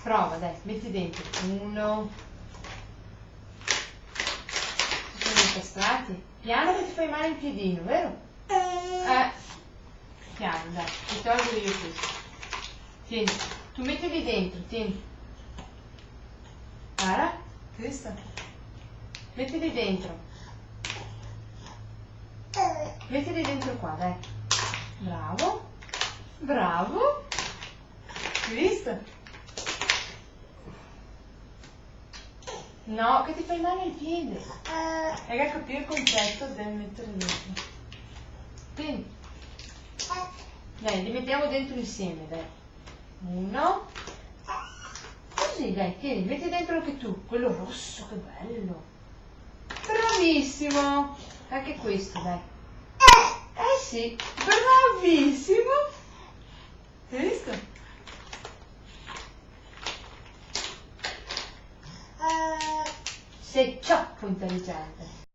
prova, dai, metti dentro. 1. Si sono incastrati. Piano che ti fai male il piedino, vero? Piano, dai, ti tolgo io questo. Tieni, tu mettili dentro, tieni. Guarda, questo. Mettili dentro. Mettili dentro qua, dai. Bravo. Bravo. Hai visto? No, che ti fai male il piede. Raga, capire il concetto devi mettere dentro. Tieni. Dai, li mettiamo dentro insieme, dai. 1. Così, dai, tieni, metti dentro anche tu. Quello rosso, che bello. Bravissimo. Anche questo, dai. Sì, bravissimo. Hai visto? Sei troppo intelligente.